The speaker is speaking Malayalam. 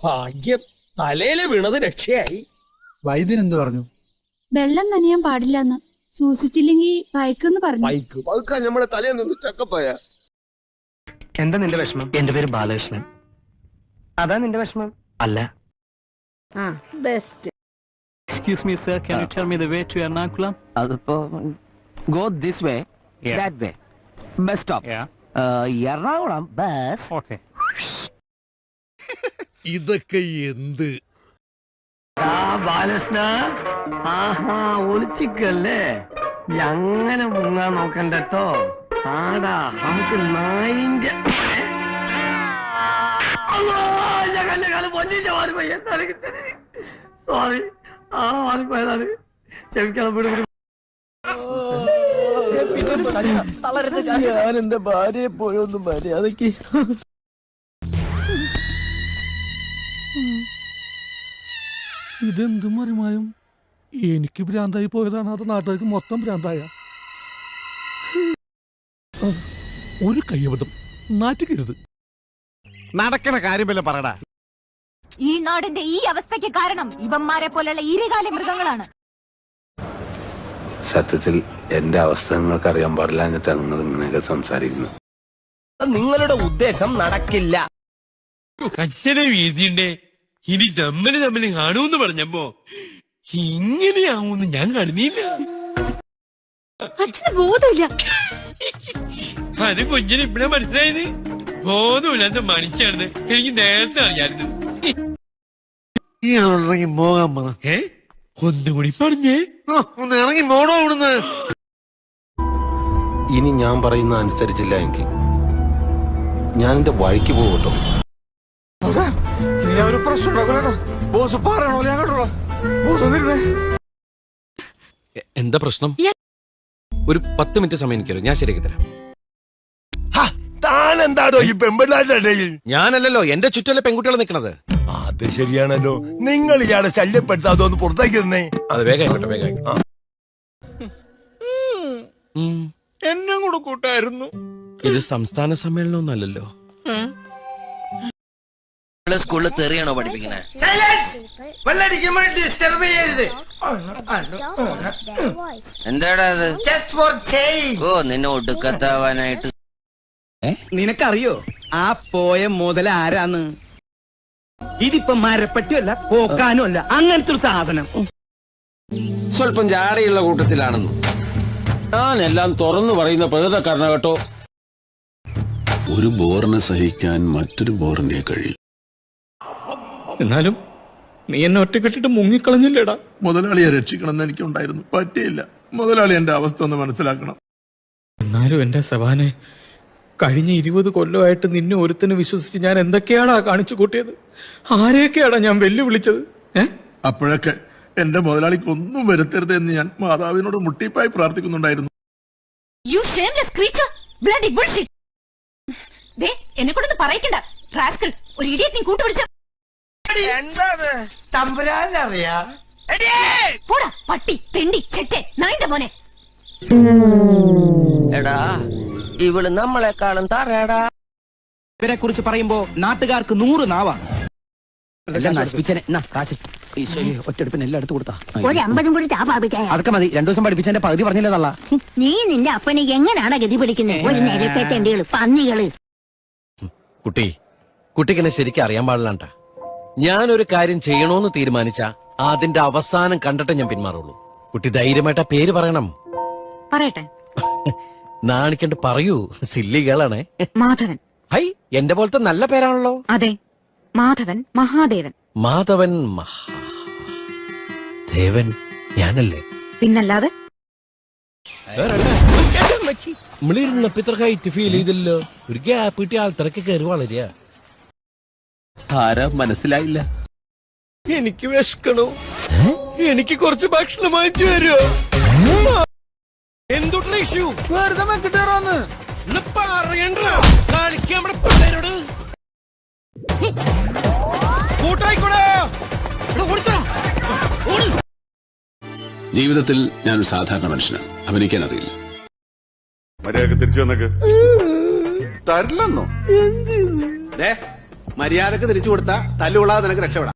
ഭാഗ്യം, തലയില് വീണത് രക്ഷയായി. വൈദ്യൻ എന്ത് പറഞ്ഞു? വെള്ളം നനയാൻ പാടില്ലെന്ന്, സൂക്ഷിച്ചില്ലെങ്കിൽ പയക്കെന്ന് പറഞ്ഞു. പതുക്കാൻ നമ്മളെ തലയിൽ നിന്ന് ചക്കപ്പായ. എന്താ നിന്റെ വിഷമം? എന്റെ പേര് ബാലകൃഷ്ണൻ. അതാ നിന്റെ വിഷമം? അല്ല. Best. Excuse me, sir. Can you tell me the way to Ernakulam? അതിപ്പോ go this way, that way. Bus stop. Yeah. Ernakulam bus. Okay. ഇതൊക്കെ എന്ത്? ബാലകൃഷ്ണ, ആഹാ, ഒളിച്ചിക്കല്ലേ? അങ്ങനെ മുങ്ങാൻ നോക്കണ്ടോ? ആടാ, നമുക്ക് നായിന്റെ സോറി. മാറിപ്പോയതാണ്, ക്ഷമിക്കണം. ഞാൻ എന്റെ ഭാര്യയെ പോയൊന്നും മര്യാദക്ക്. ഇതെന്ത് മറിമായും? എനിക്ക് ഭ്രാന്തായി പോയതാണ്, അത് നാട്ടുകാർക്ക് മൊത്തം ഭ്രാന്തായ. ഒരു കയ്യബദ്ധം, നാറ്റിക്കരുത്. നടക്കണ കാര്യം വല്ല പറടാ. ഈ നാടിന്റെ ഈ അവസ്ഥയ്ക്ക് കാരണം ഇവന്മാരെ പോലുള്ള ഇരുകാലി മൃഗങ്ങളാണ്. സത്യത്തിൽ എന്റെ അവസ്ഥ നിങ്ങൾക്ക് അറിയാൻ പാടില്ല എന്നിട്ടാ നിങ്ങൾ ഇങ്ങനെയൊക്കെ സംസാരിക്കുന്നത്. നിങ്ങളുടെ ഉദ്ദേശം നടക്കില്ല. അച്ഛനെ വീതിയുണ്ടേ, ഇനി തമ്മില് കാണൂന്ന് പറഞ്ഞപ്പോ ഇങ്ങനെയാവൂന്ന് ഞാൻ കരുതിയില്ല. അച്ഛന് ബോധമില്ല. അത് കുഞ്ഞിന് ഇപ്പഴാ മനസ്സിലായത്. ബോധമില്ലാത്ത മനുഷ്യാണെന്ന് എനിക്ക് നേരത്തെ അറിയാമായിരുന്നു. ഇറങ്ങി പോകാൻ പറ. ഒന്നുകൂടി പറഞ്ഞേ. ഒന്ന് ഇറങ്ങി പോണോ ഇവിടുന്ന്. ഇനി ഞാൻ പറയുന്ന അനുസരിച്ചില്ല എങ്കിൽ ഞാൻ എന്റെ വഴിക്ക് പോകട്ടോ. ഒരു പ്രശ്നം എന്താ പ്രശ്നം? ഒരു 10 മിനിറ്റ് സമയം എനിക്കോ, ഞാൻ ശരിയാക്കി തരാം. താൻ എന്താടോ ഈ പെമ്പിള്ളാരുടെ ഇടയിൽ? ഞാനല്ലല്ലോ, എന്റെ ചുറ്റല്ലേ പെൺകുട്ടികൾ നിൽക്കണത്. അത് ശരിയാണല്ലോ. നിങ്ങൾ ഇയാളെ ശല്യപ്പെടുത്താതെ ഒന്ന് പുറത്തേക്ക് തന്നെ. അത് വേഗം ആയിക്കോട്ടെ, വേഗം ആയിക്കോട്ടെ. എന്നെ കൂടെ കൂട്ടായിരുന്നു. ഇത് സംസ്ഥാന സമ്മേളനമൊന്നല്ലല്ലോ. സ്കൂളിൽ തെറിയാണോ പഠിപ്പിക്കണേ? എന്താടാ അത്? ഓ, നിന്നെ ഒടുക്കത്താവാനായിട്ട്. നിനക്കറിയോ ആ പോയ മുതൽ ആരാന്ന്? ഇതിപ്പോ മരപ്പറ്റിയല്ല, പോക്കാനും അല്ല, അങ്ങനത്തെ ഒരു സാധനം. സ്വല്പം ജാടയുള്ള കൂട്ടത്തിലാണെന്ന് ഞാനെല്ലാം തുറന്നു പറയുന്ന പ്രകൃതക്കാരന കേട്ടോ. ഒരു ബോറിനെ സഹിക്കാൻ മറ്റൊരു ബോറിനെ കഴിയും. എന്നാലും നീ എന്നെ ഒറ്റക്കെട്ടിട്ട് മുങ്ങിക്കളഞ്ഞില്ലേടാ. മുതലാളിയെ രക്ഷിക്കണമെന്ന് എനിക്കുണ്ടായിരുന്നു, പറ്റിയില്ല. മുതലാളി എന്റെ അവസ്ഥ ഒന്ന് മനസ്സിലാക്കണം. എന്നാലും എന്റെ സവാനെ, കഴിഞ്ഞ 20 കൊല്ലമായിട്ട് നിന്നെ ഒരുത്തന് വിശ്വസിച്ച് ഞാൻ എന്തൊക്കെയാടാ കാണിച്ചു കൂട്ടിയത്? ആരെയൊക്കെയാടാ ഞാൻ വെല്ലുവിളിച്ചത്? അപ്പോഴൊക്കെ എന്റെ മുതലാളിക്ക് ഒന്നും വരുത്തരുത് എന്ന് ഞാൻ മാതാവിനോട് മുട്ടിപ്പായി പ്രാർത്ഥിക്കുന്നുണ്ടായിരുന്നു. എന്നെ കൊണ്ടൊന്ന് പറയിക്കണ്ട റാസ്കൽ. ഒരു ഇഡിയറ്റ് നീ കൂട്ടുപിടിച്ച പോടാ പട്ടി, തെണ്ടി, ചെറ്റെ, നായിന്റെ മോനെ. എടാ, ഇവള് നമ്മളെക്കാളും തറയടാ. ഇവരെ കുറിച്ച് പറയുമ്പോ നാട്ടുകാർക്ക് 100 നാവാണ്. ഒറ്റടുപ്പിന് എല്ലാം എടുത്തു കൊടുത്താ ഒരു 50 കൂടി അതൊക്കെ മതി. 2 ദിവസം പഠിപ്പിച്ചതിന്റെ പകുതി പറഞ്ഞില്ല തള്ള. നീ നിന്റെ അപ്പനെ എങ്ങനെയാണ് ഗതി പിടിക്കുന്നത്? ഒരു നിരപ്പേറ്റേണ്ടികള്, പന്നികള്. കുട്ടിക്ക് എന്നെ ശരിക്കും അറിയാൻ പാടില്ലാണ്ട. ഞാനൊരു കാര്യം ചെയ്യണോന്ന് തീരുമാനിച്ച അതിന്റെ അവസാനം കണ്ടിട്ട് ഞാൻ പിന്മാറുള്ളൂ. കുട്ടി ധൈര്യമായിട്ട് ആ പേര് പറയണം. പറയട്ടെ? നാണിക്കണ്ട് പറയൂ. സില്ലികളാണേ. മാധവൻ. ഹൈ, എന്റെ പോലത്തെ നല്ല പേരാണല്ലോ. അതെ, മാധവൻ മഹാദേവൻ. മാധവൻ മഹാദേവൻ ഞാനല്ലേ? പിന്നല്ലാതെ. നമ്മളിരുന്നപ്പോ ഇത്ര ഹൈറ്റ് ഫീൽ ചെയ്തില്ലോ. ഒരു ഗ്യാപ്പ് കിട്ടിയ ആൾക്കാരൊക്കെ കയറി വളരുക. ആരാ മനസ്സിലായില്ല? എനിക്ക് വിശക്കണു. എനിക്ക് കുറച്ച് ഭക്ഷണം വാങ്ങിച്ചു തരുമോ? എന്തുട്ട ഇഷ്യൂ? വെറുതെ മെക്കിട്ടേറാന്ന് പറയണ്ട. കളിക്കാൻ നമ്മുടെ പിള്ളേരോട് കൂട്ടായിക്കൂടെ. ജീവിതത്തിൽ ഞാനൊരു സാധാരണ മനുഷ്യനാണ്, അഭിനയിക്കാൻ അറിയില്ല. മര്യാദക്ക് തിരിച്ചു വന്നേക്ക്. തരില്ലെന്നോ? മര്യാദക്ക് തിരിച്ചു കൊടുത്താൽ തല്ലുകൊള്ളാതെ നിനക്ക് രക്ഷപ്പെടാം.